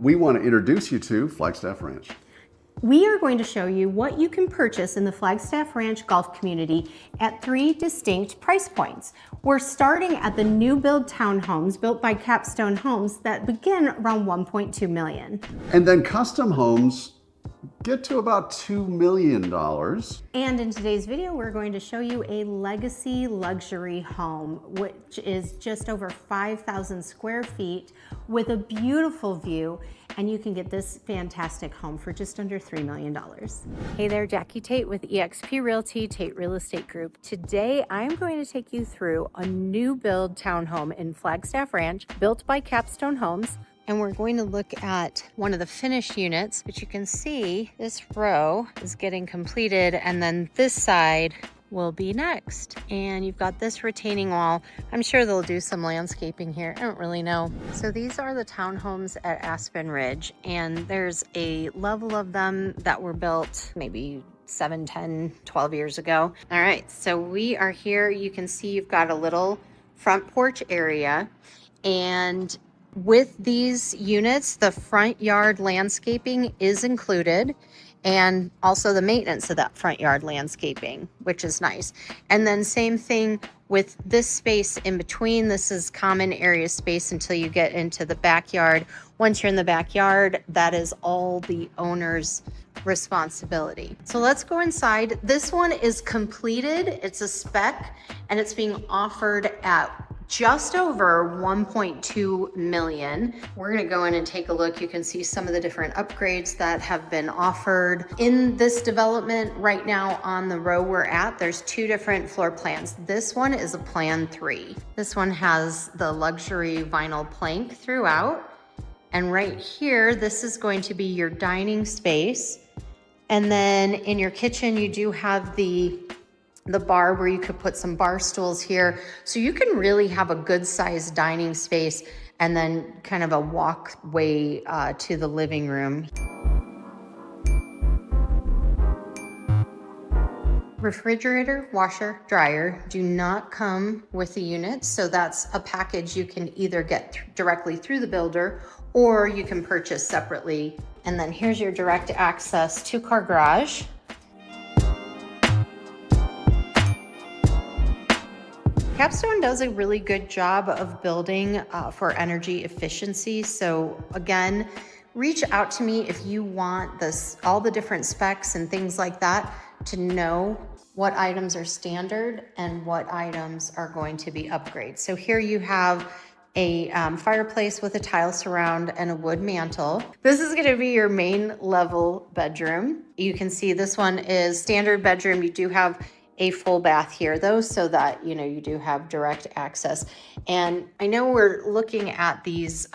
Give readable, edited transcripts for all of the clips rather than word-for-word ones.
we want to introduce you to Flagstaff Ranch. We are going to show you what you can purchase in the Flagstaff Ranch Golf Community at 3 distinct price points. We're starting at the new build townhomes built by Capstone Homes that begin around $1.2 million. And then custom homes get to about $2 million. And in today's video, we're going to show you a legacy luxury home, which is just over 5,000 square feet with a beautiful view. And you can get this fantastic home for just under $3 million. Hey there, Jacki Tait with eXp Realty, Tait Real Estate Group. Today, I'm going to take you through a new build townhome in Flagstaff Ranch, built by Capstone Homes. And we're going to look at one of the finished units, which you can see this row is getting completed, and then this side will be next. And you've got this retaining wall. I'm sure they'll do some landscaping here. I don't really know. So these are the townhomes at Aspen Ridge, and there's a level of them that were built maybe 7, 10, 12 years ago. All right, so we are here. You can see you've got a little front porch area, and with these units, the front yard landscaping is included, and also the maintenance of that front yard landscaping, which is nice. And then same thing with this space in between. This is common area space until you get into the backyard. Once you're in the backyard, that is all the owner's responsibility. So let's go inside. This one is completed. It's a spec, and it's being offered at just over 1.2 million. We're gonna go in and take a look. You can see some of the different upgrades that have been offered in this development. Right now on the row we're at, there's 2 different floor plans. This one is a plan 3. This one has the luxury vinyl plank throughout. And right here, this is going to be your dining space. And then in your kitchen, you do have the bar where you could put some bar stools here. So you can really have a good sized dining space and then kind of a walkway to the living room. Refrigerator, washer, dryer do not come with the unit. So that's a package you can either get directly through the builder or you can purchase separately. And then here's your direct access 2-car garage. Capstone does a really good job of building for energy efficiency. So again, reach out to me if you want all the different specs and things like that to know what items are standard and what items are going to be upgrades. So here you have a fireplace with a tile surround and a wood mantle. This is gonna be your main level bedroom. You can see this one is standard bedroom. You do have a full bath here though, so that you do have direct access. And I know we're looking at these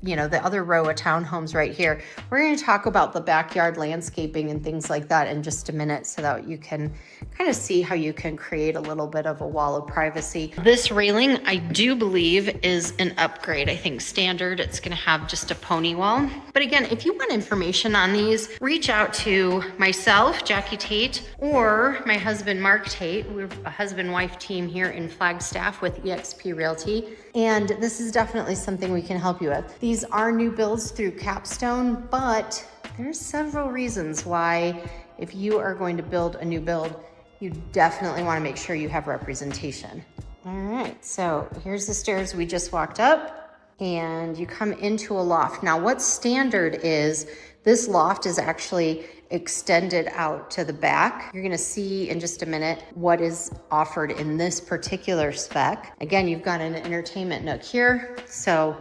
the other row of townhomes right here. We're going to talk about the backyard landscaping and things like that in just a minute so that you can kind of see how you can create a little bit of a wall of privacy. This railing, I do believe, is an upgrade. I think standard, it's going to have just a pony wall. But again, if you want information on these, reach out to myself, Jacki Tait, or my husband, Mark Tait. We're a husband-wife team here in Flagstaff with eXp Realty. And this is definitely something we can help you with. These are new builds through Capstone, but there's several reasons why if you are going to build a new build, you definitely want to make sure you have representation. All right, so here's the stairs we just walked up, and you come into a loft. Now what's standard is this loft is actually extended out to the back. You're gonna see in just a minute what is offered in this particular spec. Again, you've got an entertainment nook here, so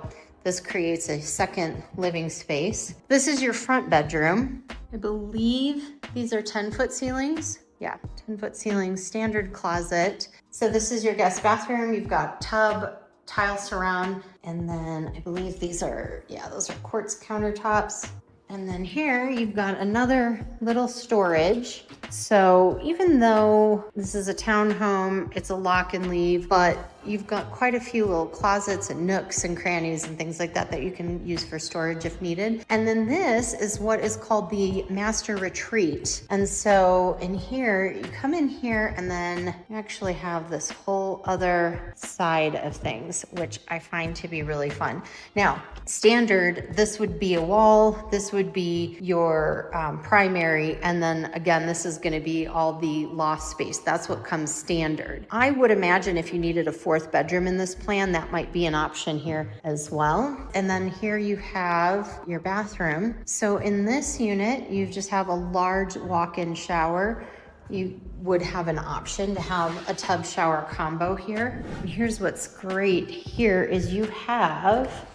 this creates a second living space. This is your front bedroom. I believe these are 10-foot ceilings. Yeah, 10-foot ceilings, standard closet. So this is your guest bathroom. You've got tub, tile surround, and then I believe these are, those are quartz countertops. And then here you've got another little storage. So even though this is a townhome, it's a lock and leave, but you've got quite a few little closets and nooks and crannies and things like that that you can use for storage if needed. And then this is what is called the master retreat. And so in here, you come in here and then you actually have this whole other side of things, which I find to be really fun. Now, standard, this would be a wall, this would be your primary, and then again, this is gonna be all the loft space. That's what comes standard. I would imagine if you needed a fourth bedroom in this plan, that might be an option here as well. And then here you have your bathroom. So in this unit, you just have a large walk-in shower. You would have an option to have a tub shower combo here. And here's what's great here is you have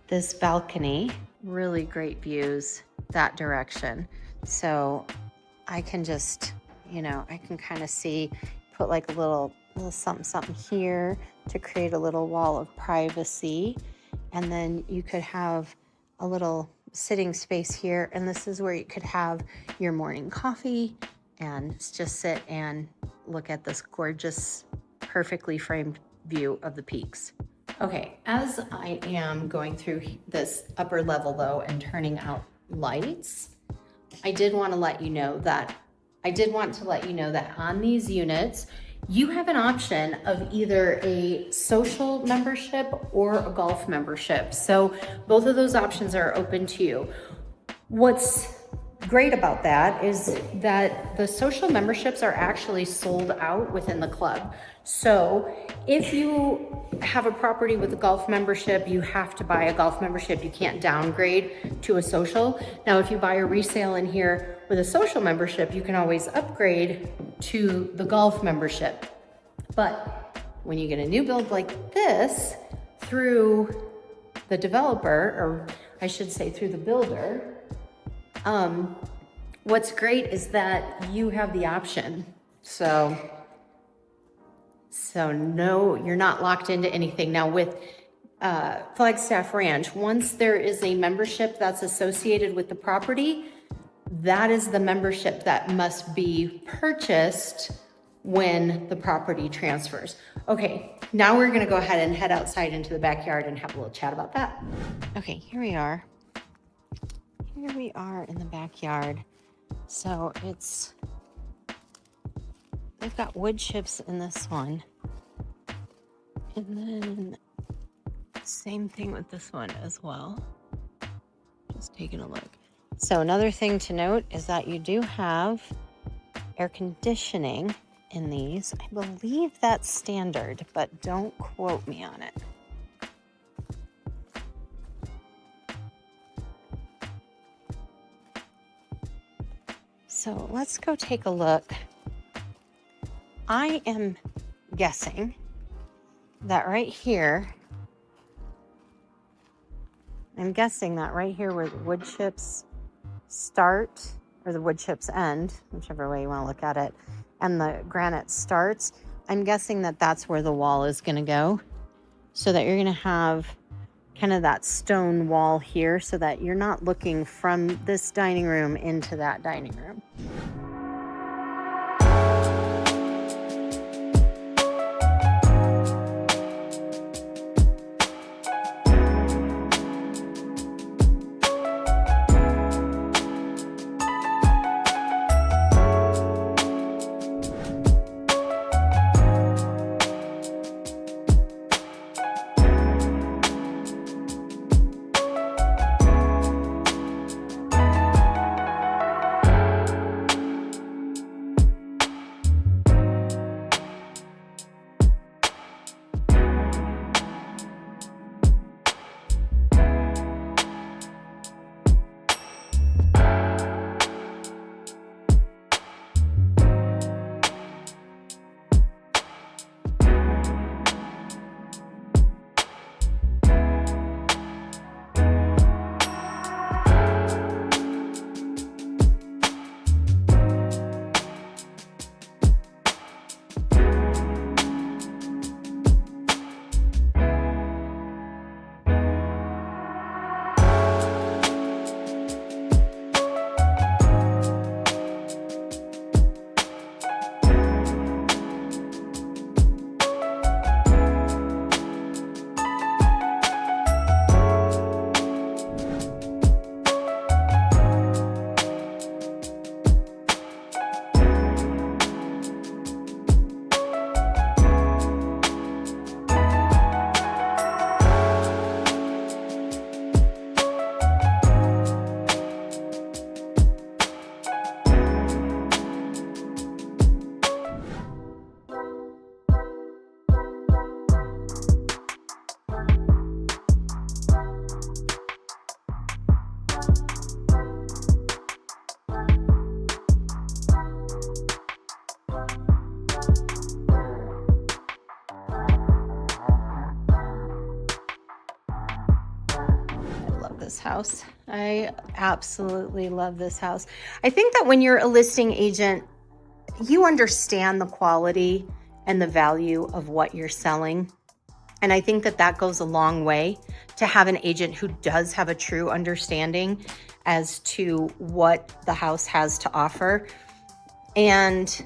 this balcony, really great views that direction. So I can just, you know, I can kind of see, put like a little something here to create a little wall of privacy. And then you could have a little sitting space here. And this is where you could have your morning coffee and just sit and look at this gorgeous, perfectly framed view of the peaks. Okay, as I am going through this upper level though and turning out lights, I did want to let you know that on these units, you have an option of either a social membership or a golf membership. So both of those options are open to you. What's great about that is that the social memberships are actually sold out within the club. So if you have a property with a golf membership, you have to buy a golf membership. You can't downgrade to a social. Now, if you buy a resale in here with a social membership, you can always upgrade to the golf membership. But when you get a new build like this through the developer, or I should say through the builder, what's great is that you have the option. So no, you're not locked into anything. Now with Flagstaff Ranch, once there is a membership that's associated with the property, that is the membership that must be purchased when the property transfers. Okay, now we're gonna go ahead and head outside into the backyard and have a little chat about that. Okay, here we are. Here we are in the backyard. So they've got wood chips in this one. And then same thing with this one as well. Just taking a look. So another thing to note is that you do have air conditioning in these. I believe that's standard, but don't quote me on it. So let's go take a look. I am guessing that right here, where the wood chips start, or the wood chips end, whichever way you want to look at it, and the granite starts, I'm guessing that that's where the wall is going to go, so that you're going to have kind of that stone wall here, so that you're not looking from this dining room into that dining room. house. I absolutely love this house. I think that when you're a listing agent, you understand the quality and the value of what you're selling. And I think that that goes a long way to have an agent who does have a true understanding as to what the house has to offer. And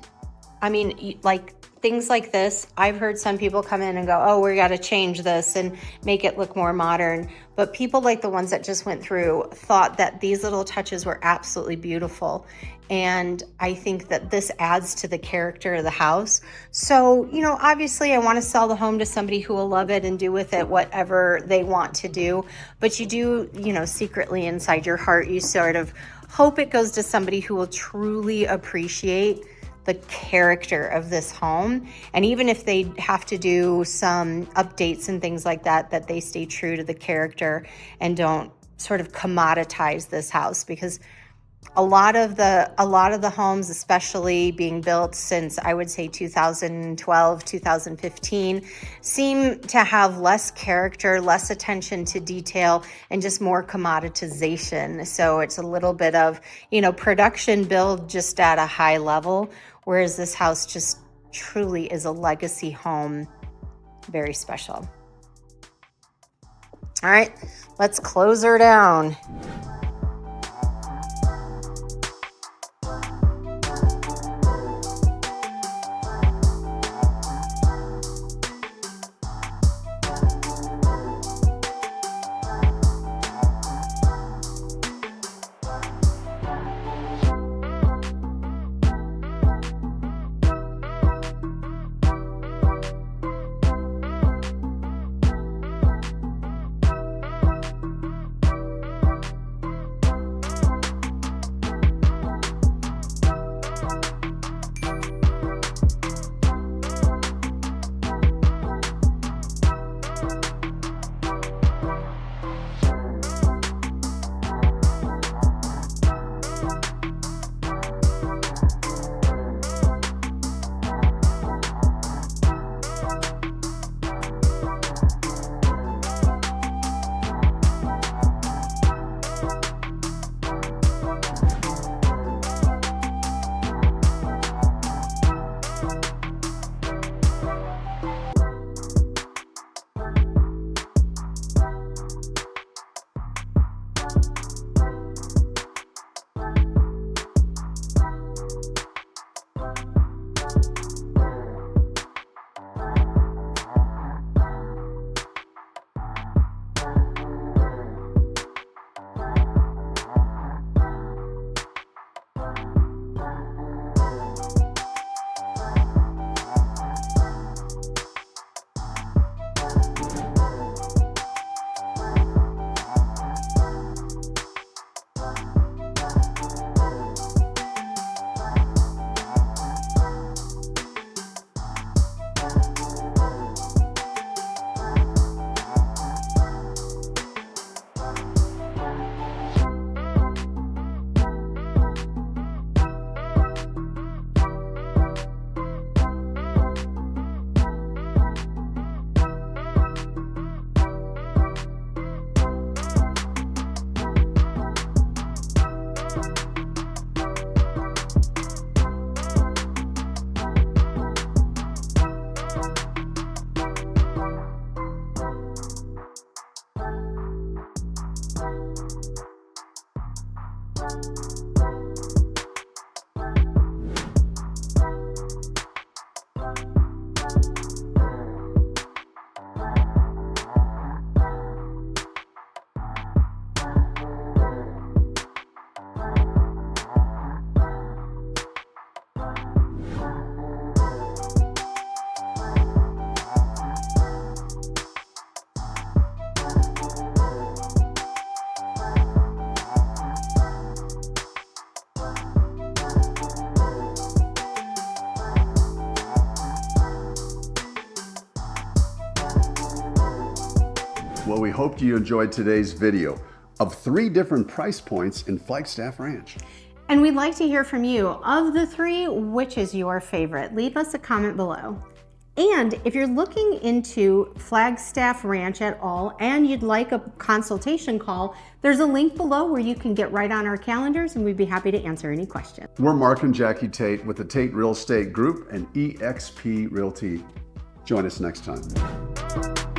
I mean, like things like this, I've heard some people come in and go, oh, we got to change this and make it look more modern. But people like the ones that just went through thought that these little touches were absolutely beautiful. And I think that this adds to the character of the house. So, you know, obviously I want to sell the home to somebody who will love it and do with it whatever they want to do. But you do, you know, secretly inside your heart, you sort of hope it goes to somebody who will truly appreciate the character of this home. And even if they have to do some updates and things like that, that they stay true to the character and don't sort of commoditize this house, because a lot of the homes, especially being built since I would say 2012, 2015, seem to have less character, less attention to detail, and just more commoditization. So it's a little bit of, you know, production build just at a high level, whereas this house just truly is a legacy home, very special. All right, let's close her down. Well, we hope you enjoyed today's video of 3 different price points in Flagstaff Ranch. And we'd like to hear from you. Of the 3, which is your favorite? Leave us a comment below. And if you're looking into Flagstaff Ranch at all and you'd like a consultation call, there's a link below where you can get right on our calendars and we'd be happy to answer any questions. We're Mark and Jacki Tait with the Tait Real Estate Group and eXp Realty. Join us next time.